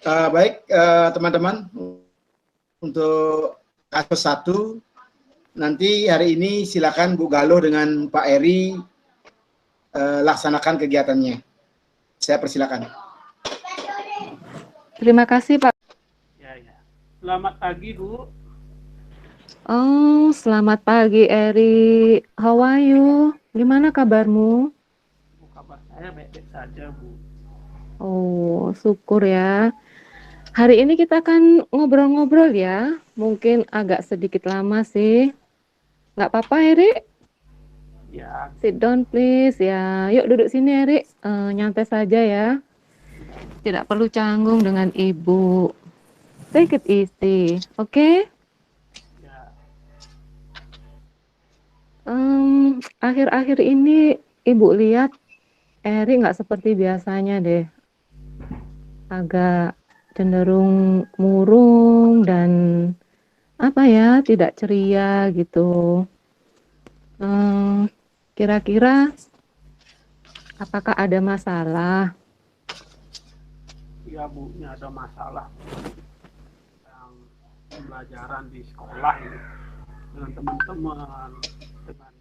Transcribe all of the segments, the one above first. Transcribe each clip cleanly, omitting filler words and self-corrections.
Baik, teman-teman, untuk kasus 1, nanti hari ini silakan Bu Galuh dengan Pak Eri laksanakan kegiatannya. Saya persilakan. Terima kasih, Pak. Ya. Selamat pagi, Bu. Oh, selamat pagi, Eri. How are you? Gimana kabarmu? Kabar saya baik-baik saja, Bu. Oh, syukur ya. Hari ini kita akan ngobrol-ngobrol ya. Mungkin agak sedikit lama sih. Nggak apa-apa, Eri? Ya. Sit down, please. Ya, yuk duduk sini, Eri. Nyantai saja ya. Tidak perlu canggung dengan Ibu. Take it easy, oke? Okay? Ya. Akhir-akhir ini Ibu lihat Eri nggak seperti biasanya deh. Agak cenderung murung dan apa ya, tidak ceria gitu. Kira-kira apakah ada masalah? Iya, Bu, ini ada masalah yang pembelajaran di sekolah ini dengan teman-teman, dengan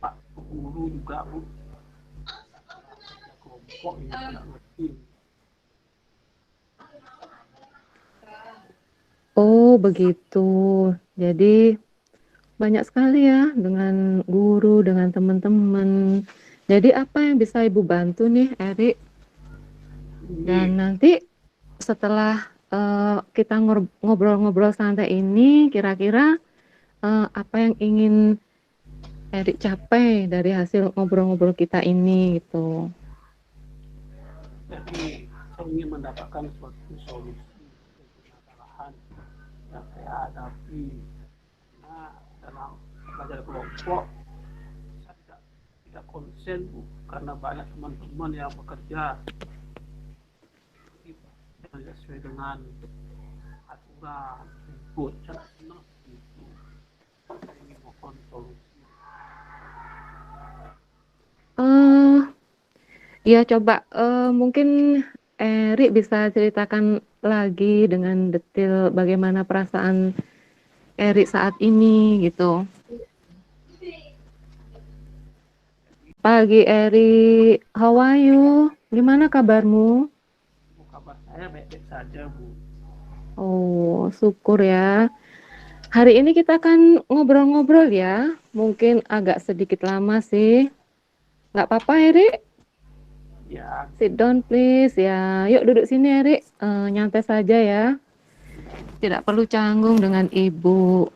Pak Guru juga, Bu. Kelompok ini tidak ngerti. Oh, begitu. Jadi banyak sekali ya dengan guru, dengan teman-teman. Jadi apa yang bisa Ibu bantu nih, Eri? Dan nanti setelah kita ngobrol-ngobrol santai ini, kira-kira apa yang ingin Eri capai dari hasil ngobrol-ngobrol kita ini gitu. Jadi saya ingin mendapatkan suatu solusi untuk permasalahan yang saya hadapi. Nah, dalam belajar kelompok saya tidak konsen, Bu, karena banyak teman-teman yang bekerja tidak sesuai dengan aturan ribut. Saya senang itu. Saya ingin mohon solusi. Ya coba mungkin Eri bisa ceritakan lagi dengan detail bagaimana perasaan Eri saat ini gitu. Pagi Eri, how are you? Gimana kabarmu? Kabar saya baik-baik saja, Bu. Oh, syukur ya. Hari ini kita akan ngobrol-ngobrol ya. Mungkin agak sedikit lama sih. Nggak apa-apa, Eri? Ya. Sit down, please. Ya, yuk duduk sini, Eri. Nyantai saja ya. Tidak perlu canggung dengan Ibu.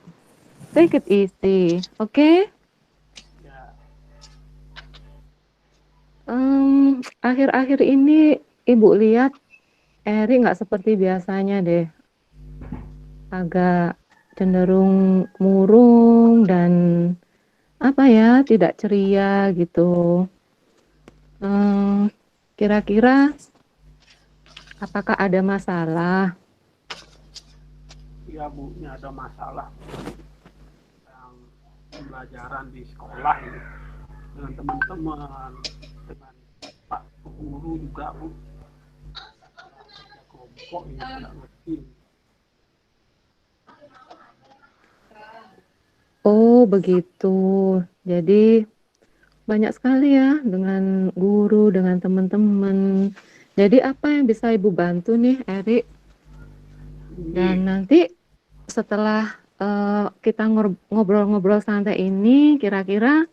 Take it easy, oke? Okay? Ya. Akhir-akhir ini Ibu lihat Eri nggak seperti biasanya deh. Agak cenderung murung dan apa ya, tidak ceria gitu. Kira-kira apakah ada masalah? Iya, Bu, ini ada masalah yang pembelajaran di sekolah ini dengan teman-teman, dengan Pak Guru juga, Bu. Kelompok ini tidak ngerti. Oh, begitu. Jadi banyak sekali ya dengan guru, dengan teman-teman. Jadi apa yang bisa Ibu bantu nih, Eri? Dan nanti setelah kita ngobrol-ngobrol santai ini, kira-kira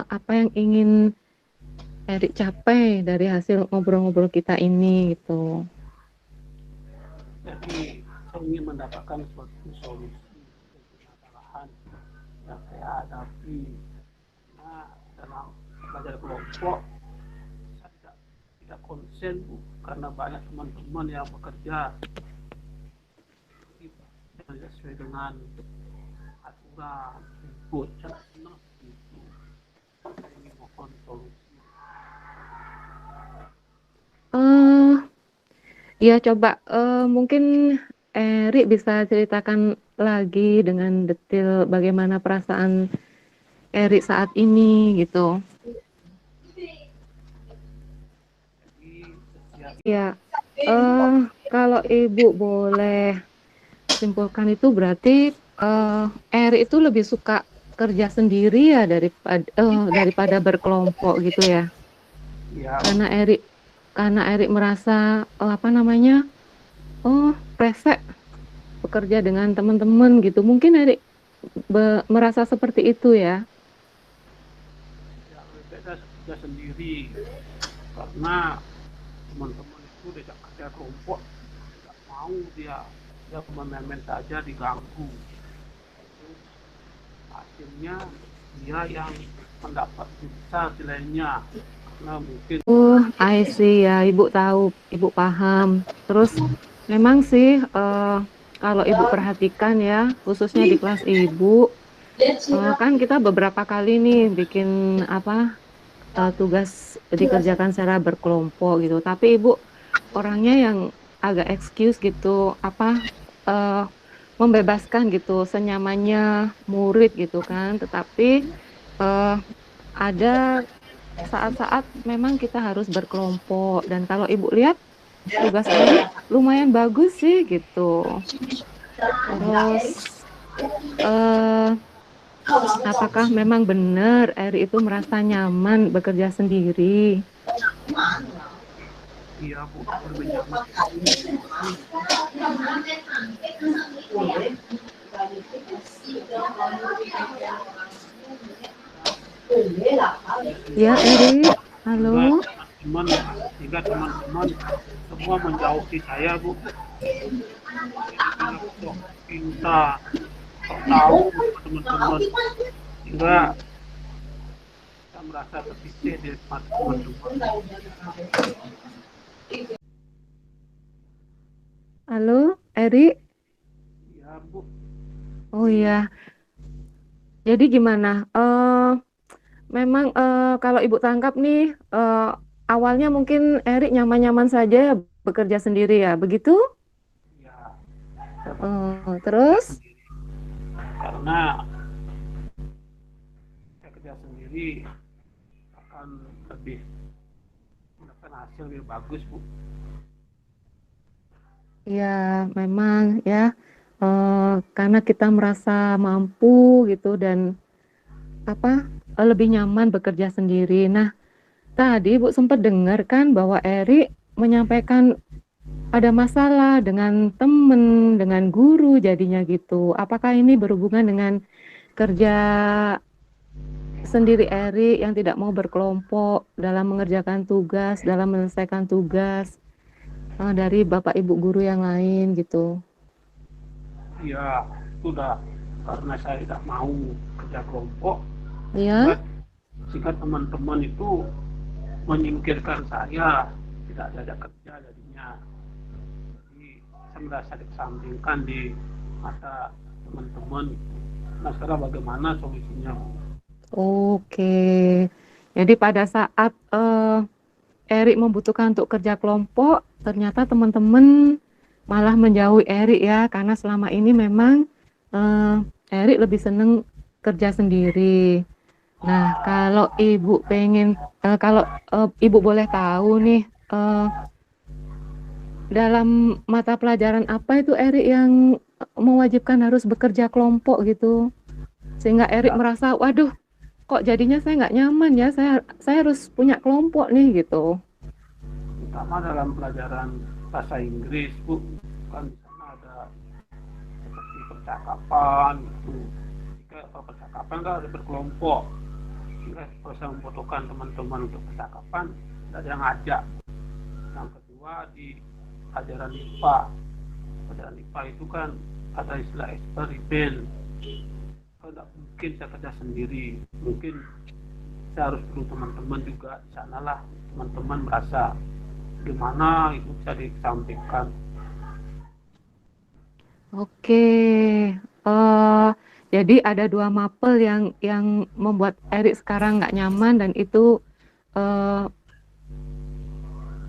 apa yang ingin Eri capai dari hasil ngobrol-ngobrol kita ini gitu. Jadi saya ingin mendapatkan suatu solusi untuk permasalahan yang saya hadapi. Nah, dalam belajar kelompok saya tidak konsen, Bu, karena banyak teman-teman yang bekerja tidak sesuai dengan aturan ribut. Saya senang itu. Saya ingin mohon solusi. Ya coba mungkin Eri bisa ceritakan lagi dengan detail bagaimana perasaan Eri saat ini gitu. Ya, kalau Ibu boleh simpulkan itu berarti Eri itu lebih suka kerja sendiri ya daripada berkelompok gitu ya. Ya, Karena Eri merasa apa namanya? Resek bekerja dengan teman-teman gitu. Mungkin Eri merasa seperti itu ya. ya lebih baik saya kerja sendiri karena teman-teman itu diajak kerja kelompok nggak mau dia main-main saja diganggu. Terus hasilnya dia yang mendapat besar nilainya karena mungkin I see ya, Ibu tahu, Ibu paham. Terus memang sih kalau Ibu perhatikan ya, khususnya di kelas Ibu, kan kita beberapa kali nih bikin apa tugas dikerjakan secara berkelompok gitu. Tapi Ibu orangnya yang agak excuse gitu, membebaskan gitu, senyamannya murid gitu kan. Tetapi ada saat-saat memang kita harus berkelompok. Dan kalau Ibu lihat tugas Eri lumayan bagus sih gitu. Terus apakah memang benar Eri itu merasa nyaman bekerja sendiri? dia lebih nyaman. Ya Eri, halo. Sehingga teman-teman semua menjauhi saya, Bu. Kita tahu teman-teman sehingga saya merasa terpisah dari teman-teman. Halo, Eri. Ya, Bu. Oh iya. Jadi gimana? Memang kalau Ibu tangkap nih, awalnya mungkin Eri nyaman-nyaman saja bekerja sendiri ya, begitu? Ya, Terus? karena saya kerja sendiri akan lebih mendapatkan hasil lebih bagus, Bu. Ya, memang ya, karena kita merasa mampu gitu dan lebih nyaman bekerja sendiri. Nah, tadi Ibu sempat dengar kan bahwa Eri menyampaikan ada masalah dengan teman, dengan guru jadinya gitu. Apakah ini berhubungan dengan kerja sendiri Eri yang tidak mau berkelompok dalam mengerjakan tugas, dalam menyelesaikan tugas dari Bapak Ibu guru yang lain gitu? Ya, sudah karena saya tidak mau kerja kelompok, Ya. sehingga teman-teman itu menyingkirkan saya, tidak diajak kerja jadinya. Jadi saya merasa dikesampingkan di mata teman-teman. Nah, sekarang bagaimana solusinya? Oke. Jadi pada saat Eri membutuhkan untuk kerja kelompok, ternyata teman-teman malah menjauhi Eri ya, karena selama ini memang Eri lebih seneng kerja sendiri. Nah, kalau Ibu pengen, kalau Ibu boleh tahu nih, dalam mata pelajaran apa itu Eri yang mewajibkan harus bekerja kelompok gitu, sehingga Eri merasa, waduh, kok jadinya saya nggak nyaman ya, saya harus punya kelompok nih gitu. Terutama dalam pelajaran bahasa Inggris, Bu, kan di sana ada seperti percakapan gitu. Jika percakapan kan ada berkelompok, jika saya membutuhkan teman-teman untuk percakapan, tidak ada yang ngajak. Yang kedua di pelajaran IPA, itu kan ada istilah eksperimen. Tidak mungkin saya kerja sendiri, mungkin saya harus perlu teman-teman juga. Di sanalah teman-teman merasa gimana itu bisa dikesampingkan. Oke, jadi ada dua mapel yang membuat Eri sekarang nggak nyaman dan itu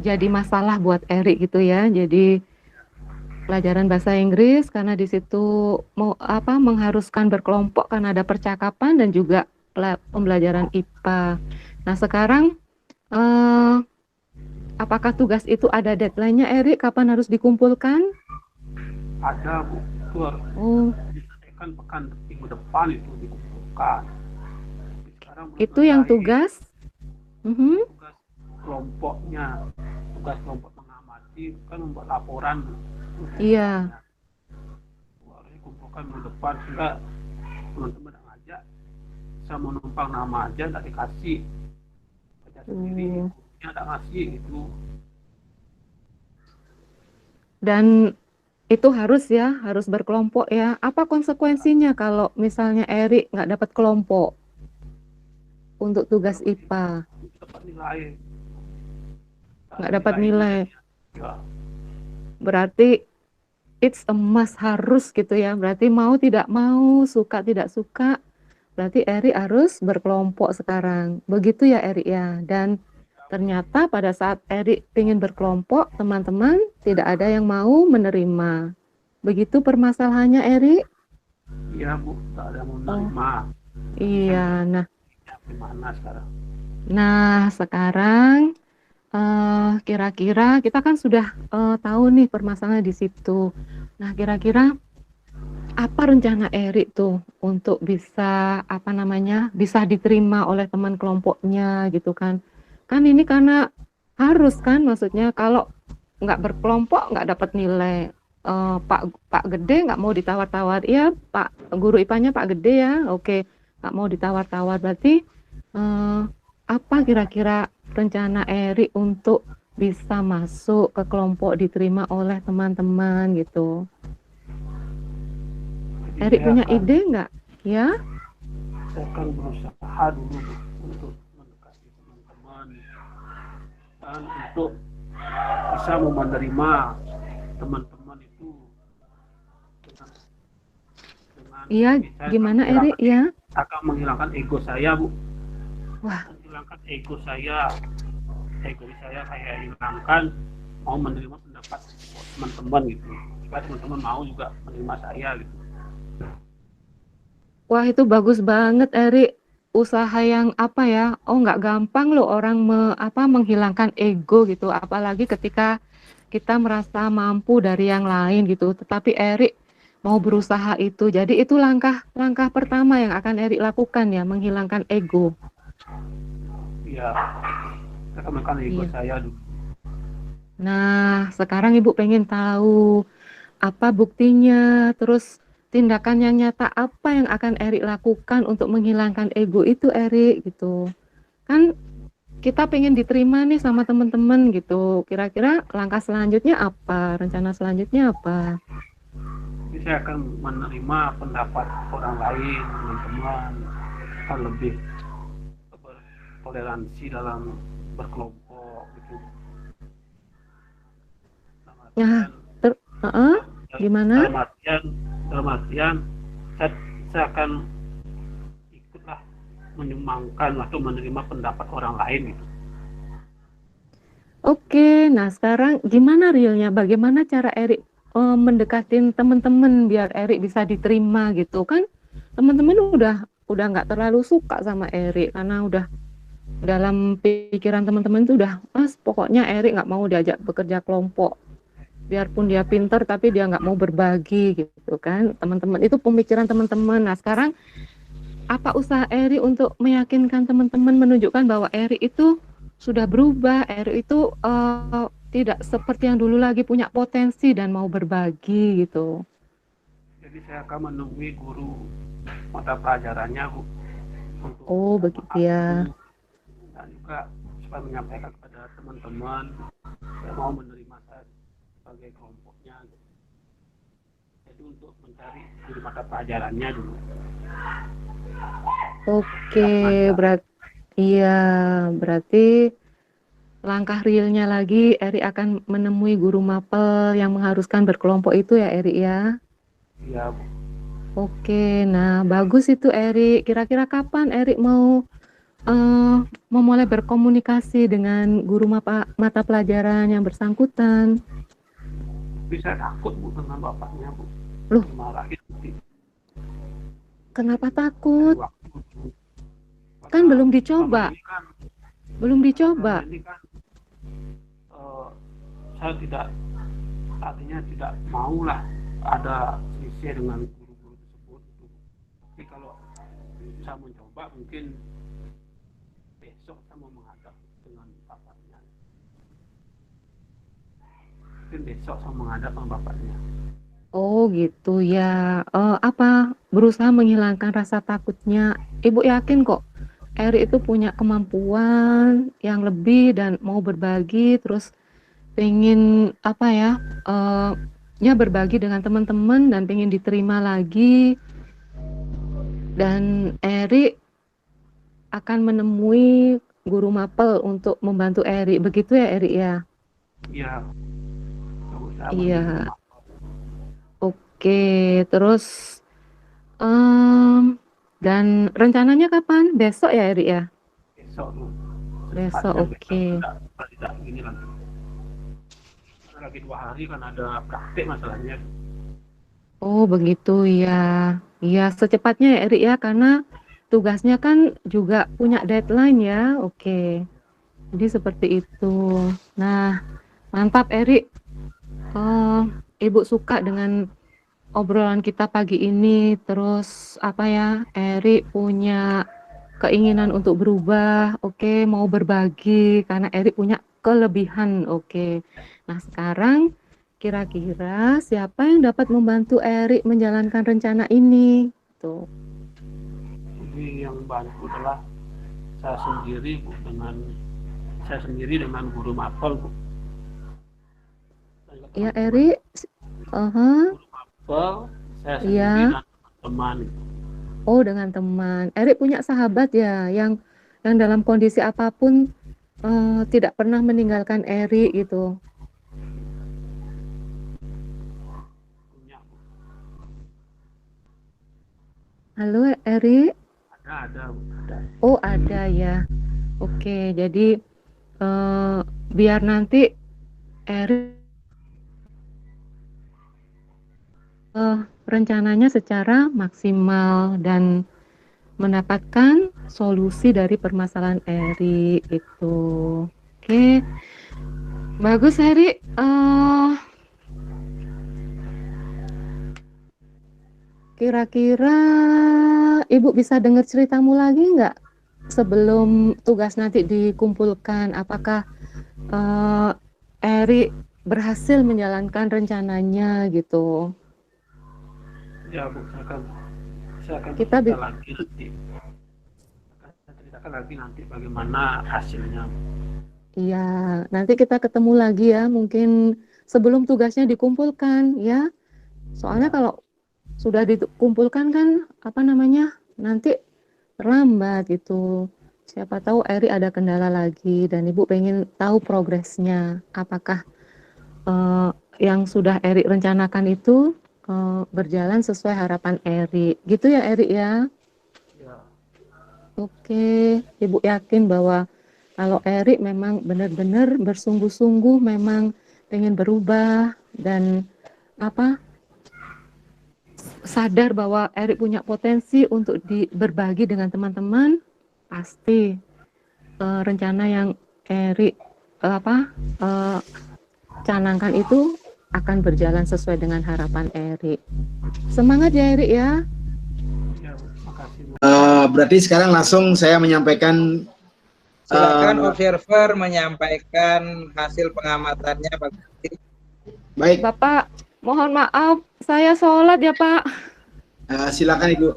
jadi masalah buat Eri gitu ya. Jadi pelajaran bahasa Inggris karena di situ mengharuskan berkelompok karena ada percakapan, dan juga pembelajaran IPA. Nah sekarang Apakah tugas itu ada deadline-nya, Erik? Kapan harus dikumpulkan? Ada Bu, itu harus Oh, diselesaikan pekan minggu depan itu dikumpulkan. Tapi sekarang belum itu yang selesai. tugas? Mhm. Tugas kelompoknya, tugas kelompok mengamati kan membuat laporan untuk Iya. kelompoknya. Harus dikumpulkan minggu depan sehingga teman-teman yang ngajak bisa menumpang nama aja nggak dikasih baca sendiri, Oh. gurunya nggak ngasih gitu. Dan itu harus ya, harus berkelompok ya. Apa konsekuensinya kalau misalnya Erik nggak dapat kelompok untuk tugas IPA? Dapat nilai, Nggak dapat nilai. ya. Berarti it's a must, harus gitu ya. Berarti mau tidak mau, suka tidak suka, berarti Erik harus berkelompok sekarang. Begitu ya Erik ya. Dan ternyata pada saat Erik ingin berkelompok, teman-teman tidak ada yang mau menerima. Begitu permasalahannya Erik? Iya Bu, nggak ada yang mau menerima. Iya, nah Gimana sekarang? sekarang kira-kira kita kan sudah tahu nih permasalahan di situ. Nah, kira-kira apa rencana Erik tuh untuk bisa bisa diterima oleh teman kelompoknya gitu kan? Kan ini karena harus kan, maksudnya kalau nggak berkelompok nggak dapat nilai. Pak Gede nggak mau ditawar-tawar, iya Pak guru IPA-nya Pak Gede ya, oke nggak mau ditawar-tawar, berarti apa kira-kira rencana Erik untuk bisa masuk ke kelompok diterima oleh teman-teman gitu? Jadi Erik saya punya akan- ide nggak? Ya, saya akan berusaha dulu Bu, untuk mendekati teman-teman dan untuk bisa menerima teman-teman itu dengan iya. saya Gimana akan Erik ya? akan menghilangkan ego saya Bu, Wah, menghilangkan ego saya hilangkan, mau menerima pendapat teman-teman gitu, supaya teman-teman mau juga menerima saya gitu. wah itu bagus banget Erik. Usaha yang apa ya? Oh nggak gampang loh orang menghilangkan ego gitu. Apalagi ketika kita merasa mampu dari yang lain gitu. Tetapi Erik mau berusaha itu. Jadi itu langkah pertama yang akan Erik lakukan ya, menghilangkan ego. Ya, saya akan menekan ego Iya. saya dulu. Nah, sekarang Ibu pengen tahu apa buktinya, terus tindakan yang nyata apa yang akan Erik lakukan untuk menghilangkan ego itu Erik gitu. Kan kita pengen diterima nih sama teman-teman gitu. Kira-kira langkah selanjutnya apa? Rencana selanjutnya apa? Jadi saya akan menerima pendapat orang lain, teman-teman, akan lebih bertoleransi dalam berkelompok gitu. Nah, gimana? Dalam artian saya akan ikutlah menyumbangkan atau menerima pendapat orang lain gitu. Oke, nah sekarang gimana realnya? Bagaimana cara Erik mendekatin teman-teman biar Erik bisa diterima gitu kan? Teman-teman udah nggak terlalu suka sama Erik karena udah dalam pikiran teman-teman itu udah, pokoknya Erik nggak mau diajak bekerja kelompok. Biarpun dia pinter tapi dia nggak mau berbagi gitu kan. Teman-teman itu pemikiran teman-teman. Nah sekarang apa usaha Erik untuk meyakinkan teman-teman, menunjukkan bahwa Erik itu sudah berubah, Erik itu tidak seperti yang dulu lagi, punya potensi dan mau berbagi gitu. Jadi saya akan menemui guru mata pelajarannya Bu, untuk Oh begitu ya. dan juga supaya menyampaikan kepada teman-teman saya mau menerima saya sebagai kelompoknya. Jadi untuk mencari guru mata pelajarannya dulu. Oke, berarti langkah realnya lagi Erik akan menemui guru mapel yang mengharuskan berkelompok itu ya Erik ya. Iya Bu. Oke, nah bagus itu Erik. Kira-kira kapan Erik mau memulai berkomunikasi dengan guru mata pelajaran yang bersangkutan? Tapi saya takut Bu dengan bapaknya Bu. Loh, Dimarahin nanti. kenapa takut? Waktu. Kan belum dicoba. Selama ini kan Belum dicoba. selama ini kan saya tidak, artinya tidak maulah ada selisih dengan guru-guru tersebut. Tapi kalau saya mencoba, mungkin besok saya mau menghadap dengan bapaknya. Mungkin besok saya menghadap dengan bapaknya. Oh gitu ya. Berusaha menghilangkan rasa takutnya. Ibu yakin kok Eri itu punya kemampuan yang lebih dan mau berbagi, terus pengen ya berbagi dengan teman-teman dan pengen diterima lagi. Dan Eri akan menemui guru mapel untuk membantu Eri. Begitu ya Eri ya? Iya. Iya. Oke, terus dan rencananya kapan? Besok ya Eri ya? Besok. Besok, oke. Tidak begini lagi 2 hari kan ada praktek masalahnya. Oh begitu ya. Iya secepatnya ya Eri ya, karena tugasnya kan juga punya deadline ya. Oke. Jadi seperti itu. Nah, mantap Eri. Ibu suka dengan obrolan kita pagi ini. Terus Eri punya keinginan untuk berubah. Oke, mau berbagi karena Eri punya kelebihan. Oke. Nah, sekarang kira-kira siapa yang dapat membantu Eri menjalankan rencana ini? Tuh. Jadi yang bantu adalah saya sendiri, Bu, dengan guru mapel, Bu. Ya Eri, Guru mapel, saya sendiri dan teman. Oh dengan teman. Eri punya sahabat ya yang dalam kondisi apapun tidak pernah meninggalkan Eri gitu. Punya, Bu. Halo Eri. Ada, Bu. Ada. Oh ada ya. Oke, jadi biar nanti Eri rencananya secara maksimal dan mendapatkan solusi dari permasalahan Eri itu. Oke, bagus Eri. Kira-kira Ibu bisa dengar ceritamu lagi nggak sebelum tugas nanti dikumpulkan? Apakah Eri berhasil menjalankan rencananya gitu? Ya, Bu, saya akan Kita cerita lagi nanti. Saya ceritakan lagi nanti bagaimana hasilnya. Iya, nanti kita ketemu lagi ya, mungkin sebelum tugasnya dikumpulkan ya. Soalnya kalau sudah dikumpulkan kan nanti terlambat gitu. Siapa tahu Eri ada kendala lagi dan Ibu pengen tahu progresnya. Apakah yang sudah Eri rencanakan itu berjalan sesuai harapan Eri. Gitu ya Eri ya? Ya. Oke, Ibu yakin bahwa kalau Eri memang benar-benar bersungguh-sungguh memang pengen berubah dan sadar bahwa Eri punya potensi untuk berbagi dengan teman-teman, pasti rencana yang Eri canangkan itu akan berjalan sesuai dengan harapan Eri. Semangat ya Eri ya. Ya, makasih, Bu. Berarti sekarang langsung saya menyampaikan. Silakan observer menyampaikan hasil pengamatannya, Pak. Baik. Bapak, mohon maaf, saya sholat ya Pak. Silakan Ibu.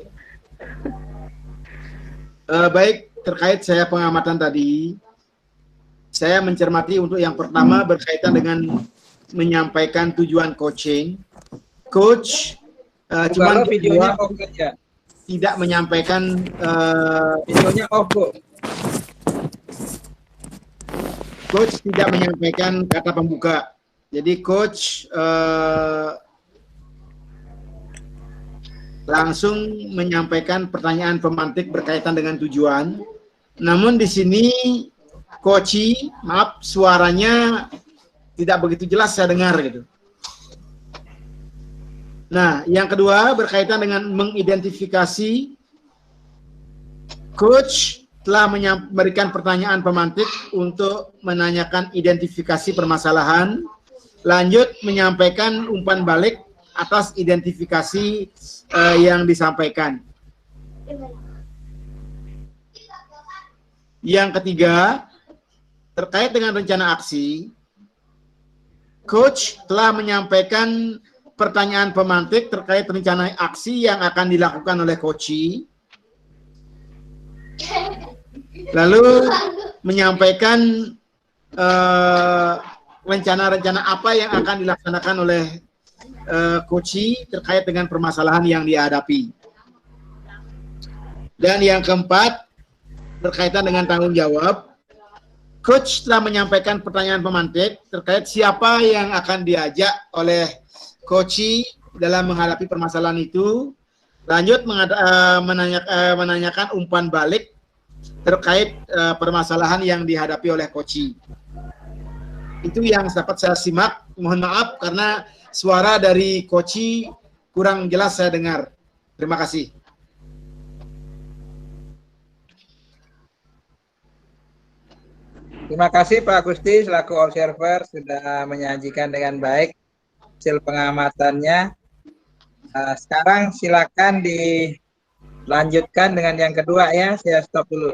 Baik, terkait saya pengamatan tadi, saya mencermati untuk yang pertama berkaitan dengan menyampaikan tujuan coaching. Coach cuman videonya off aja. Tidak menyampaikan videonya off, Bu. Coach tidak menyampaikan kata pembuka. Jadi coach langsung menyampaikan pertanyaan pemantik berkaitan dengan tujuan. Namun di sini coach, maaf suaranya tidak begitu jelas saya dengar gitu. Nah, yang kedua berkaitan dengan mengidentifikasi. Coach telah memberikan pertanyaan pemantik untuk menanyakan identifikasi permasalahan, lanjut menyampaikan umpan balik atas identifikasi yang disampaikan. Yang ketiga, terkait dengan rencana aksi, coach telah menyampaikan pertanyaan pemantik terkait rencana aksi yang akan dilakukan oleh coachee, lalu menyampaikan rencana-rencana apa yang akan dilaksanakan oleh coachee terkait dengan permasalahan yang dihadapi. Dan yang keempat, berkaitan dengan tanggung jawab, coach telah menyampaikan pertanyaan pemantik terkait siapa yang akan diajak oleh coachee dalam menghadapi permasalahan itu, lanjut menanyakan umpan balik terkait permasalahan yang dihadapi oleh coachee. Itu yang dapat saya simak. Mohon maaf karena suara dari coachee kurang jelas saya dengar. Terima kasih. Terima kasih Pak Gusti selaku observer sudah menyajikan dengan baik hasil pengamatannya. Sekarang silakan dilanjutkan dengan yang kedua ya. Saya stop dulu.